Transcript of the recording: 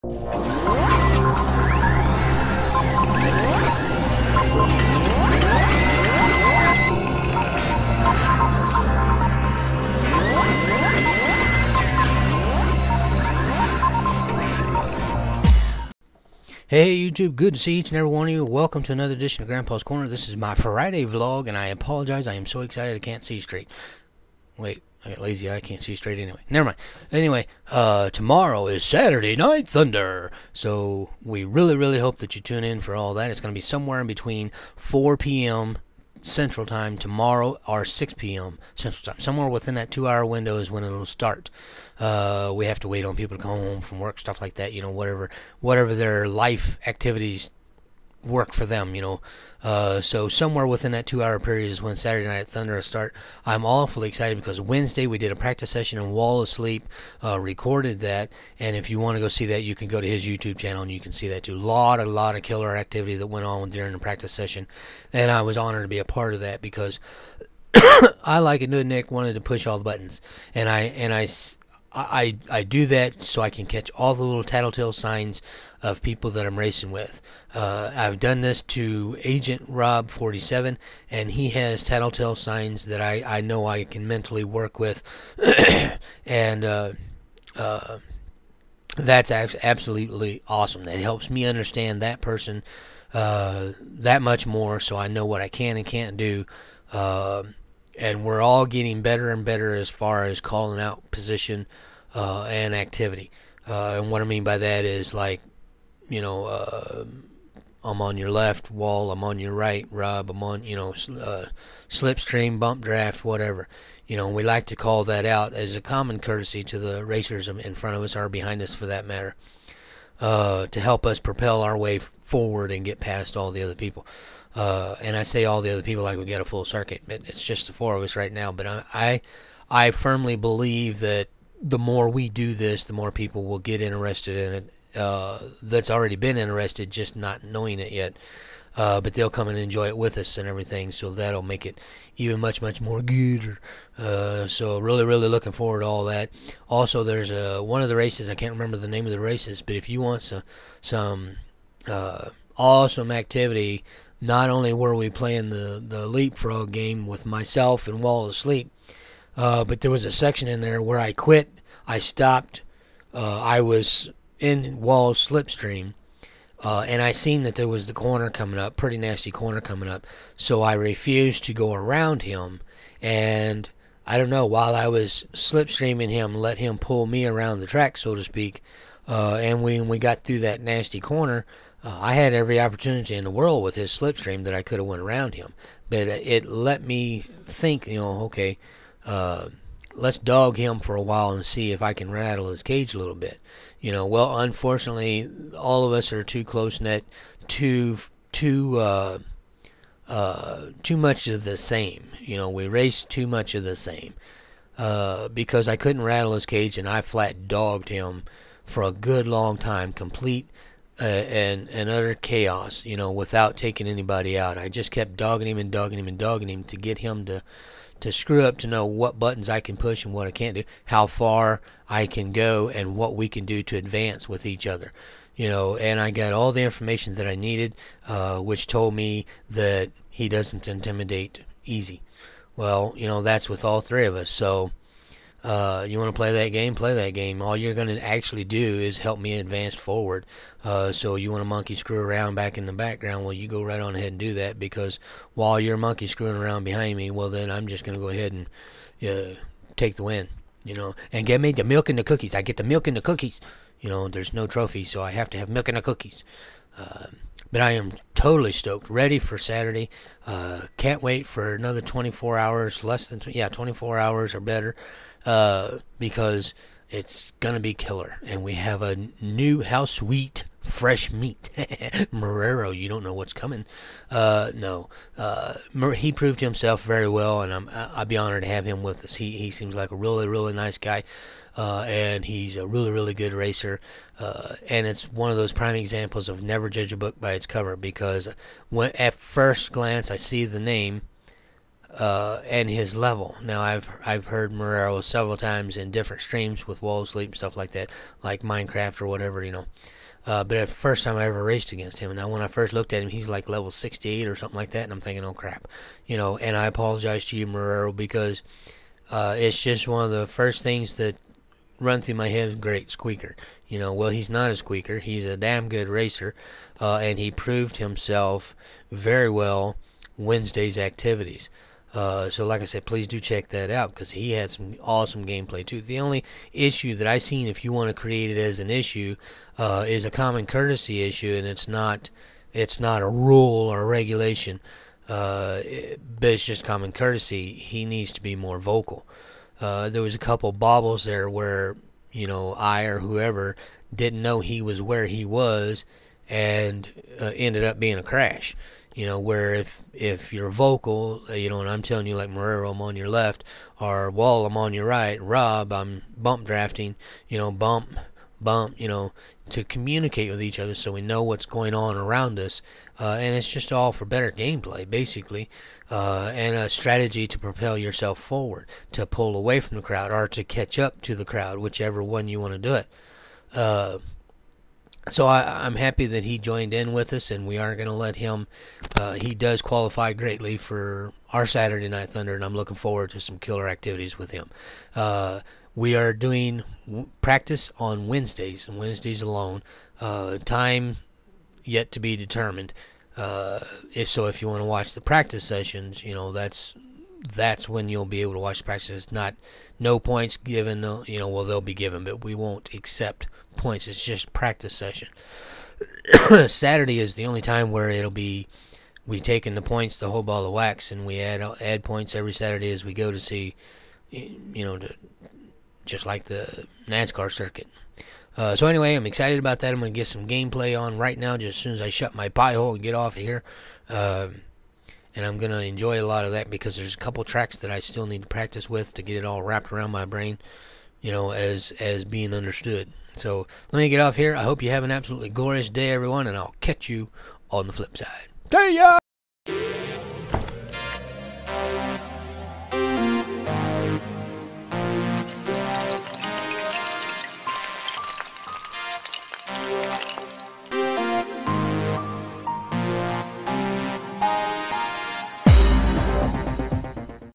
Hey YouTube, good to see each and every one of you. Welcome to another edition of Grandpa's Corner. This is my Friday vlog, and I apologize. I am so excited I can't see straight. Wait, I got lazy. I can't see straight anyway. Never mind. Anyway, tomorrow is Saturday Night Thunder. So we really hope that you tune in for all that. It's going to be somewhere in between 4 p.m. Central Time tomorrow or 6 p.m. Central Time. Somewhere within that 2-hour window is when it'll start. We have to wait on people to come home from work, stuff like that, you know, whatever their life activities work for them, you know. So somewhere within that 2-hour period is when Saturday Night Thunder will start. I'm awfully excited because Wednesday we did a practice session in Wall of Sleep, recorded that, and if you want to go see that, you can go to his YouTube channel and you can see that too. A lot of killer activity that went on during the practice session, and I was honored to be a part of that because I, like a good Nick, wanted to push all the buttons, and I do that so I can catch all the little tattletale signs of people that I'm racing with. I've done this to Agent Rob 47, and he has tattletale signs that I know I can mentally work with, and that's absolutely awesome. That helps me understand that person that much more, so I know what I can and can't do. And we're all getting better and better as far as calling out position and activity. And what I mean by that is, like, you know, I'm on your left, Wall, I'm on your right, Rob, I'm on, you know, slipstream, bump draft, whatever. You know, we like to call that out as a common courtesy to the racers in front of us or behind us, for that matter, to help us propel our way forward and get past all the other people. And I say all the other people like we got a full circuit, but it's just the four of us right now. But I firmly believe that the more we do this, the more people will get interested in it. That's already been interested, just not knowing it yet. But they'll come and enjoy it with us and everything, so that'll make it even much more gooder. So really looking forward to all that. Also, there's one of the races, I can't remember the name of the races, but if you want some awesome activity, not only were we playing the leapfrog game with myself and Wall of Sleep, but there was a section in there where I quit, I stopped, I was in Wall's slipstream, and I seen that there was the corner coming up, pretty nasty corner coming up, so I refused to go around him, and I don't know, while I was slipstreaming him, let him pull me around the track, so to speak, and when we got through that nasty corner, I had every opportunity in the world with his slipstream that I could have went around him, but it let me think, you know, okay, let's dog him for a while and see if I can rattle his cage a little bit. You know, well, unfortunately, all of us are too close-knit, too much of the same. You know, we race too much of the same. Because I couldn't rattle his cage, and I flat dogged him for a good long time, complete and utter chaos, you know, without taking anybody out. I just kept dogging him to get him to screw up, to know what buttons I can push and what I can't do, how far I can go, and what we can do to advance with each other. You know, and I got all the information that I needed, which told me that he doesn't intimidate easy. Well, you know, that's with all three of us. So you want to play that game? Play that game. All you're going to actually do is help me advance forward. So you want to monkey screw around back in the background? Well, you go right on ahead and do that, because while you're monkey screwing around behind me, well, then I'm just going to go ahead and take the win. You know, and get me the milk and the cookies. I get the milk and the cookies. You know, there's no trophy, so I have to have milk and the cookies. But I am totally stoked, ready for Saturday. Can't wait for another 24 hours, 24 hours or better, because it's gonna be killer. And we have a new, how sweet, fresh meat. Marrero, you don't know what's coming. No, he proved himself very well, and I'd be honored to have him with us. He seems like a really nice guy. And he's a really good racer, and it's one of those prime examples of never judge a book by its cover, because when at first glance I see the name, and his level. Now I've heard Marrero several times in different streams with wall sleep stuff like that, like Minecraft or whatever, you know. But the first time I ever raced against him, and now when I first looked at him, he's like level 68 or something like that, and I'm thinking, oh crap, you know. And I apologize to you, Marrero, because it's just one of the first things that run through my head. Great squeaker, you know. Well, he's not a squeaker. He's a damn good racer, and he proved himself very well Wednesday's activities. So like I said, please do check that out, because he had some awesome gameplay too. The only issue that I seen, if you want to create it as an issue, is a common courtesy issue, and it's not a rule or a regulation, but it's just common courtesy. He needs to be more vocal. There was a couple bobbles there where, you know, I or whoever didn't know he was where he was, and ended up being a crash. You know, where if you're vocal, you know, and I'm telling you, like, Marrero, I'm on your left, or Wall, I'm on your right, Rob, I'm bump drafting, you know, bump, you know, to communicate with each other so we know what's going on around us. And it's just all for better gameplay, basically, and a strategy to propel yourself forward, to pull away from the crowd, or to catch up to the crowd, whichever one you want to do it. So I'm happy that he joined in with us, and we are going to let him. He does qualify greatly for our Saturday Night Thunder, and I'm looking forward to some killer activities with him. We are doing practice on Wednesdays, and Wednesdays alone. Time yet to be determined. If you want to watch the practice sessions, you know, that's when you'll be able to watch the practice. It's no points given, you know, well, they'll be given, but we won't accept points. It's just practice session. Saturday is the only time where we taking the points, the whole ball of wax, and we add points every Saturday as we go to see, you know, just like the NASCAR circuit. So anyway, I'm excited about that. I'm going to get some gameplay on right now, just as soon as I shut my pie hole and get off of here. And I'm going to enjoy a lot of that, because there's a couple tracks that I still need to practice with to get it all wrapped around my brain, you know, as being understood. So let me get off here. I hope you have an absolutely glorious day, everyone, and I'll catch you on the flip side. See ya!